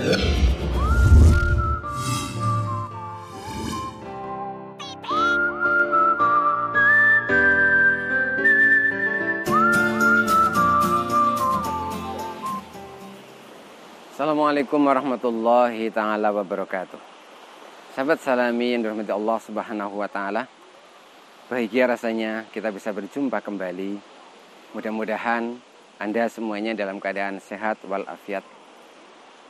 Assalamualaikum warahmatullahi ta'ala wabarakatuh. Sahabat Salami yang dirahmati Allah subhanahu wa ta'ala, bahagia rasanya kita bisa berjumpa kembali. Mudah-mudahan Anda semuanya dalam keadaan sehat walafiat.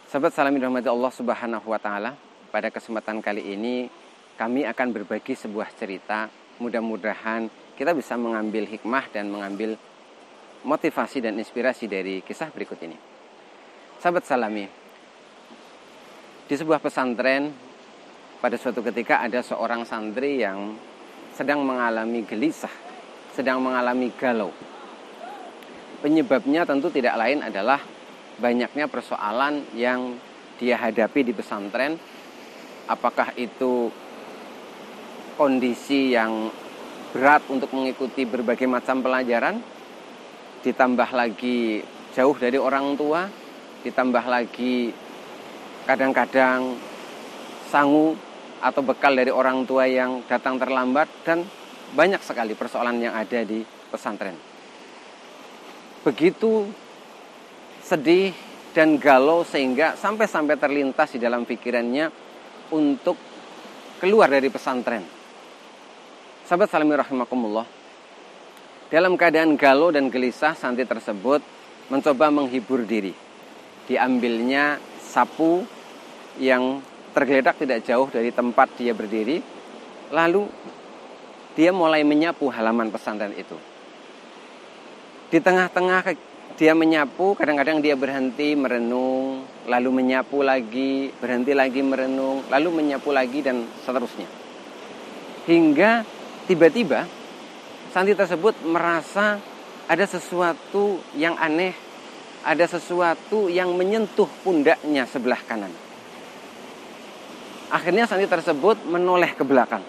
Sahabat Salami yang dirahmati Allah subhanahu wa ta'ala, pada kesempatan kali ini kami akan berbagi sebuah cerita. Mudah-mudahan kita bisa mengambil hikmah dan mengambil motivasi dan inspirasi dari kisah berikut ini. Sahabat Salami, di sebuah pesantren pada suatu ketika ada seorang santri yang sedang mengalami gelisah, sedang mengalami galau. Penyebabnya tentu tidak lain adalah banyaknya persoalan yang dia hadapi di pesantren. Apakah itu kondisi yang berat untuk mengikuti berbagai macam pelajaran, ditambah lagi jauh dari orang tua, ditambah lagi kadang-kadang sangu atau bekal dari orang tua yang datang terlambat, dan banyak sekali persoalan yang ada di pesantren. Begitu sedih dan galau sehingga sampai terlintas di dalam pikirannya untuk keluar dari pesantren. Sahabat Salami rahimakumullah, dalam keadaan galau dan gelisah, santri tersebut mencoba menghibur diri. Diambilnya sapu yang tergeletak tidak jauh dari tempat dia berdiri. Lalu dia mulai menyapu halaman pesantren itu. Di tengah-tengah dia menyapu, kadang-kadang dia berhenti merenung, lalu menyapu lagi, berhenti lagi merenung, lalu menyapu lagi, dan seterusnya. Hingga tiba-tiba santri tersebut merasa ada sesuatu yang aneh, ada sesuatu yang menyentuh pundaknya sebelah kanan. Akhirnya santri tersebut menoleh ke belakang.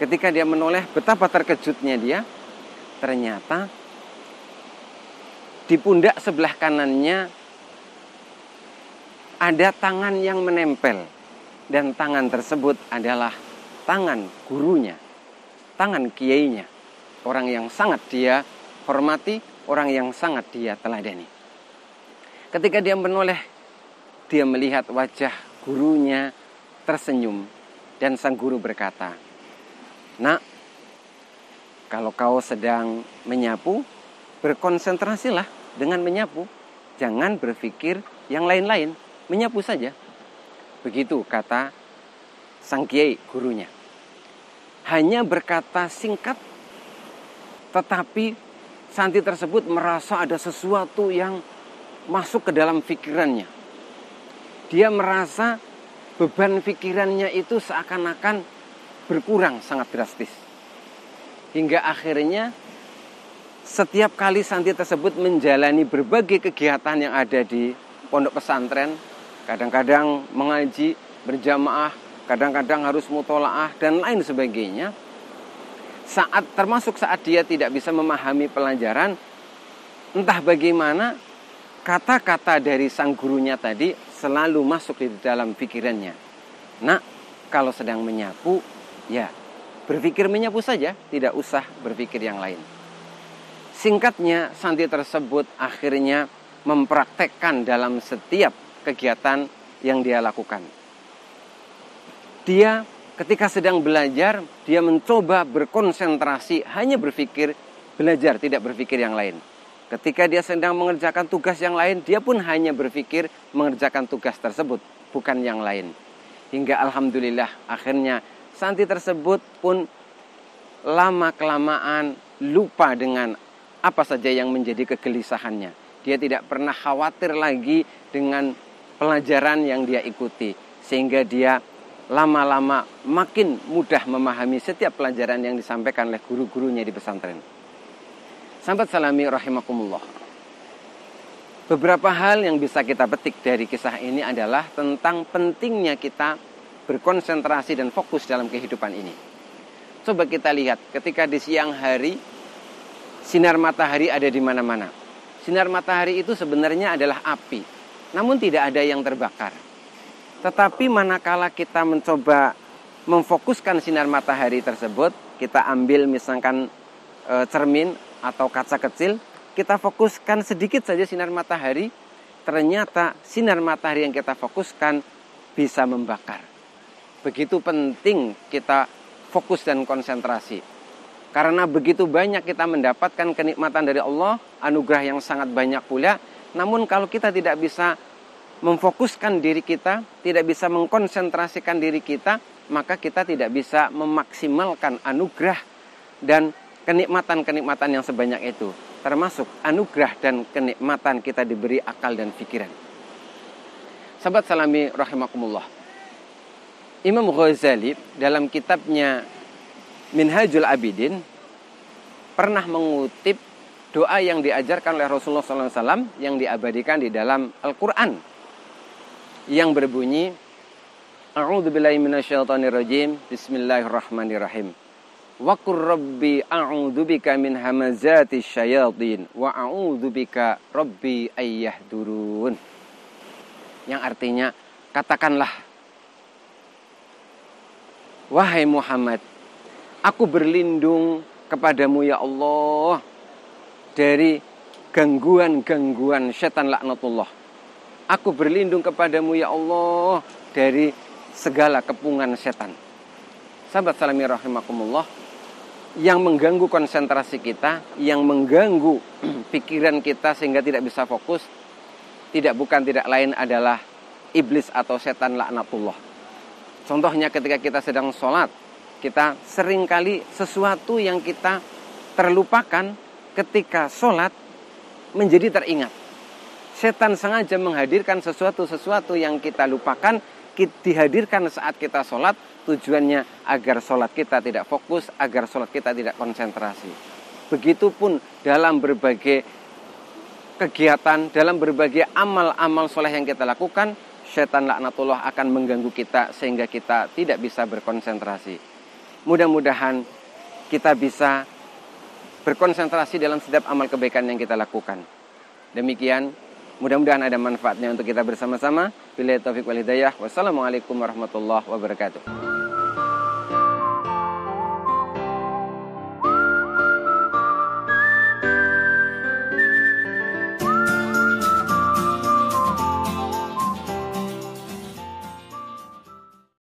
Ketika dia menoleh, betapa terkejutnya dia. Ternyata di pundak sebelah kanannya ada tangan yang menempel. Dan tangan tersebut adalah tangan gurunya, tangan kiainya. Orang yang sangat dia hormati, orang yang sangat dia teladani. Ketika dia menoleh, dia melihat wajah gurunya tersenyum, dan sang guru berkata, "Nak, kalau kau sedang menyapu, berkonsentrasilah dengan menyapu. Jangan berpikir yang lain-lain, menyapu saja." Begitu kata sang kiai gurunya. Hanya berkata singkat, tetapi santri tersebut merasa ada sesuatu yang masuk ke dalam pikirannya. Dia merasa beban pikirannya itu seakan-akan berkurang sangat drastis. Hingga akhirnya setiap kali santri tersebut menjalani berbagai kegiatan yang ada di pondok pesantren, kadang-kadang mengaji berjamaah, kadang-kadang harus mutolaah dan lain sebagainya, termasuk saat dia tidak bisa memahami pelajaran, entah bagaimana kata-kata dari sang gurunya tadi selalu masuk di dalam pikirannya. Nak, kalau sedang menyapu, ya berpikir menyapu saja, tidak usah berpikir yang lain. Singkatnya, santri tersebut akhirnya mempraktekkan dalam setiap kegiatan yang dia lakukan. Dia ketika sedang belajar, dia mencoba berkonsentrasi, hanya berpikir belajar, tidak berpikir yang lain. Ketika dia sedang mengerjakan tugas yang lain, dia pun hanya berpikir mengerjakan tugas tersebut, bukan yang lain. Hingga alhamdulillah akhirnya santri tersebut pun lama-kelamaan lupa dengan apa saja yang menjadi kegelisahannya. Dia tidak pernah khawatir lagi dengan pelajaran yang dia ikuti. Sehingga dia lama-lama makin mudah memahami setiap pelajaran yang disampaikan oleh guru-gurunya di pesantren. Sahabat Salami rahimakumullah. Beberapa hal yang bisa kita petik dari kisah ini adalah tentang pentingnya kita berkonsentrasi dan fokus dalam kehidupan ini. Coba kita lihat ketika di siang hari, sinar matahari ada di mana-mana. Sinar matahari itu sebenarnya adalah api, namun tidak ada yang terbakar. Tetapi manakala kita mencoba memfokuskan sinar matahari tersebut, kita ambil misalkan cermin atau kaca kecil, kita fokuskan sedikit saja sinar matahari, ternyata sinar matahari yang kita fokuskan bisa membakar. Begitu penting kita fokus dan konsentrasi. Karena begitu banyak kita mendapatkan kenikmatan dari Allah, anugerah yang sangat banyak pula. Namun kalau kita tidak bisa memfokuskan diri kita, tidak bisa mengkonsentrasikan diri kita, maka kita tidak bisa memaksimalkan anugerah dan kenikmatan-kenikmatan yang sebanyak itu. Termasuk anugerah dan kenikmatan kita diberi akal dan pikiran. Sahabat salami rahimakumullah. Imam Ghazali dalam kitabnya Minhajul Abidin pernah mengutip doa yang diajarkan oleh Rasulullah SAW yang diabadikan di dalam Al-Quran yang berbunyi, A'udzubillahi minasyaitonirrajim, Bismillahirrahmanirrahim. Wa qur rabbi a'udzubika min hamazati syayatin wa a'udzubika rabbi ayyahdurun. Yang artinya, katakanlah, wahai Muhammad, aku berlindung kepadamu ya Allah dari gangguan-gangguan setan laknatullah. Aku berlindung kepadamu ya Allah dari segala kepungan setan. Sahabat salami rahimakumullah, yang mengganggu konsentrasi kita, yang mengganggu pikiran kita sehingga tidak bisa fokus, tidak lain adalah iblis atau setan laknatullah. Contohnya ketika kita sedang sholat, kita seringkali sesuatu yang kita terlupakan ketika sholat menjadi teringat. Setan sengaja menghadirkan sesuatu yang kita lupakan, dihadirkan saat kita sholat, tujuannya agar sholat kita tidak fokus, agar sholat kita tidak konsentrasi. Begitupun dalam berbagai kegiatan, dalam berbagai amal-amal soleh yang kita lakukan, setan laknatullah akan mengganggu kita sehingga kita tidak bisa berkonsentrasi. Mudah-mudahan kita bisa berkonsentrasi dalam setiap amal kebaikan yang kita lakukan. Demikian, mudah-mudahan ada manfaatnya untuk kita bersama-sama. Billahi taufiq wal hidayah. Wassalamualaikum warahmatullahi wabarakatuh.